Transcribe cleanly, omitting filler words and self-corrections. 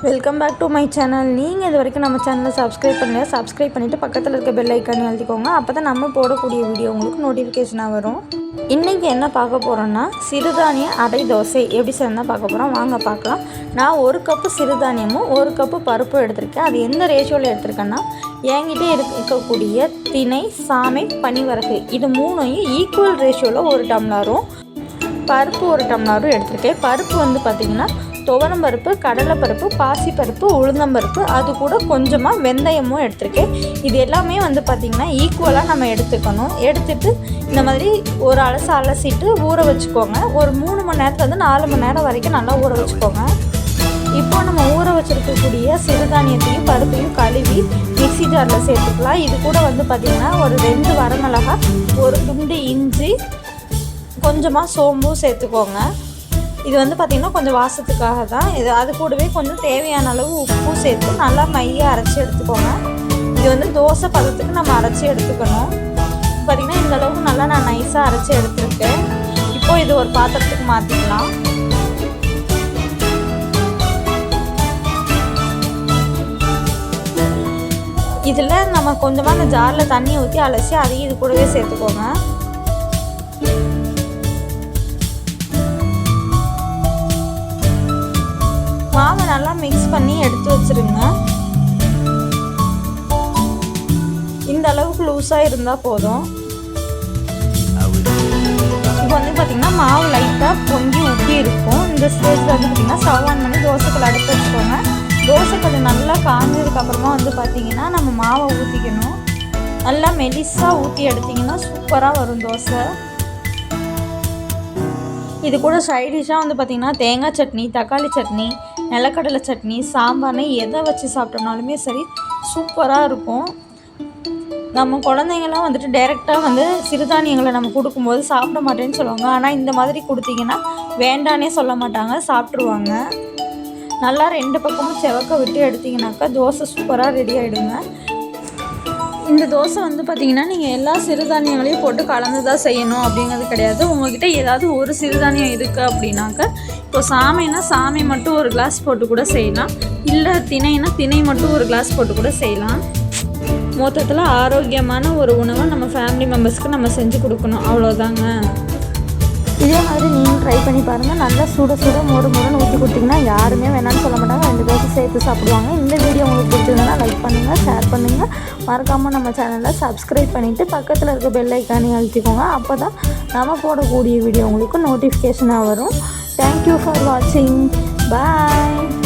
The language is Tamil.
Welcome back to my channel. நீங்கள் இது வரைக்கும் நம்ம சேனலை சப்ஸ்கிரைப் பண்ணிவிட்டு பக்கத்தில் இருக்க பெல் ஐக்கான் அழுத்திக்கோங்க. அப்போ தான் நம்ம போடக்கூடிய வீடியோ உங்களுக்கு நோட்டிஃபிகேஷனாக வரும். இன்றைக்கி என்ன பார்க்க போகிறோன்னா சிறுதானிய அடை தோசை எப்படி செய்யணும் பார்க்க போகிறோம். வாங்க பார்க்கலாம். நான் 1 கப்பு சிறுதானியமும் 1 கப்பு பருப்பும் எடுத்திருக்கேன். அது எந்த ரேஷியோவில் எடுத்திருக்கேன்னா என்கிட்ட இருக்கக்கூடிய திணை, சாமை, பனிவரகு இது 3ஐயும் ஈக்குவல் ரேஷியோவில் 1 டம்ளரும் பருப்பு 1 டம்ளரும் எடுத்திருக்கேன். பருப்பு வந்து பார்த்திங்கன்னா துவரம்பருப்பு, கடலைப்பருப்பு, பாசிப்பருப்பு, உளுந்தம்பருப்பு, அது கூட கொஞ்சமாக வெந்தயமும் எடுத்திருக்கேன். இது எல்லாமே வந்து பார்த்திங்கன்னா ஈக்குவலாக நம்ம எடுத்துக்கணும். எடுத்துகிட்டு இந்த மாதிரி ஒரு அலசிட்டு ஊற வச்சுக்கோங்க. ஒரு 3 மணி நேரத்துலேருந்து 4 மணி நேரம் வரைக்கும் நல்லா ஊற வச்சுக்கோங்க. இப்போ நம்ம ஊற வச்சுருக்கக்கூடிய சிறுதானியத்தையும் பருப்பையும் கழுவி மிக்ஸி ஜாரில் சேர்த்துக்கலாம். இது கூட வந்து பார்த்திங்கன்னா ஒரு 2 வரமிளகாய், ஒரு துண்டு இஞ்சி, கொஞ்சமாக சோம்பும் சேர்த்துக்கோங்க. இது வந்து பார்த்திங்கன்னா கொஞ்சம் வாசத்துக்காக தான். அது கூடவே கொஞ்சம் தேவையான அளவு உப்பும் சேர்த்து நல்லா மையாக அரைச்சி எடுத்துக்கோங்க. இது வந்து தோசை பதத்துக்கு நம்ம அரைச்சி எடுத்துக்கணும். பார்த்திங்கன்னா இந்த அளவுக்கு நல்லா நான் நைஸாக அரைச்சி எடுத்துருக்கேன். இப்போது இது ஒரு பாத்திரத்துக்கு மாற்றிக்கலாம். இதில் நம்ம கொஞ்சமாக இந்த ஜாரில் தண்ணி ஊற்றி அலசி அதையும் இது கூடவே சேர்த்துக்கோங்க. மாவை நல்லா மிக்ஸ் பண்ணி எடுத்து வச்சுருங்க. இந்த அளவுக்கு லூஸாக இருந்தால் போதும். இப்போ வந்து பார்த்திங்கன்னா மாவு லைட்டாக பொங்கி ஊற்றி இருக்கும். இந்த ஸ்டேஜில் வந்து பார்த்திங்கன்னா ஸ்டவ் ஆன் பண்ணி தோசைக்கல் அடுத்து வச்சுக்கோங்க. தோசைக்கல் நல்லா காஞ்சதுக்கப்புறமா வந்து பார்த்திங்கன்னா நம்ம மாவை ஊற்றிக்கணும். நல்லா மெலிசாக ஊற்றி எடுத்திங்கன்னா சூப்பராக வரும் தோசை. இது கூட சைடிஷாக வந்து பார்த்திங்கன்னா தேங்காய் சட்னி, தக்காளி சட்னி, நிலக்கடலை சட்னி, சாம்பார்னு எதை வச்சு சாப்பிட்டோம்னாலுமே சரி சூப்பராக இருக்கும். நம்ம குழந்தைங்கள்லாம் வந்துட்டு டைரெக்டாக வந்து சிறுதானியங்களை நம்ம கொடுக்கும்போது சாப்பிட மாட்டேன்னு சொல்லுவாங்க. ஆனால் இந்த மாதிரி கொடுத்தீங்கன்னா வேண்டானே சொல்ல மாட்டாங்க, சாப்பிட்ருவாங்க. நல்லா 2 பக்கமும் செவக்க விட்டு எடுத்திங்கனாக்கா தோசை சூப்பராக ரெடி ஆகிடுங்க. இந்த தோசை வந்து பார்த்திங்கன்னா நீங்கள் எல்லா சிறுதானியங்களையும் போட்டு கலந்து தான் செய்யணும் அப்படிங்கிறது கிடையாது. உங்கள்கிட்ட ஏதாவது ஒரு சிறுதானியம் இருக்குது அப்படின்னாக்க, இப்போ சாமைனா சாமை மட்டும் 1 கிளாஸ் போட்டு கூட செய்யலாம். இல்லை திணைனா திணை மட்டும் 1 கிளாஸ் போட்டு கூட செய்யலாம். மொத்தத்தில் ஆரோக்கியமான ஒரு உணவை நம்ம ஃபேமிலி மெம்பர்ஸ்க்கு நம்ம செஞ்சு கொடுக்கணும், அவ்வளோதாங்க. இதே மாதிரி நீங்களும் ட்ரை பண்ணி பாருங்கள். நல்லா சுட மொறுன்னு ஊற்றி கொடுத்திங்கன்னா யாருமே வேணான்னு சொல்ல மாட்டாங்க. 2 தோசை சேர்த்து சாப்பிடுவாங்க. இந்த வீடியோ உங்களுக்கு பிடிச்சிருந்தனா லைக் பண்ணுங்கள், ஷேர் பண்ணுங்கள். மறக்காமல் நம்ம சேனலை சப்ஸ்கிரைப் பண்ணிவிட்டு பக்கத்தில் இருக்க பெல் ஐக்கானே அழுத்திக்கோங்க. அப்போ தான் நம்ம போடக்கூடிய வீடியோ உங்களுக்கு நோட்டிஃபிகேஷனாக வரும். தேங்க்யூ ஃபார் வாட்சிங். பாய்.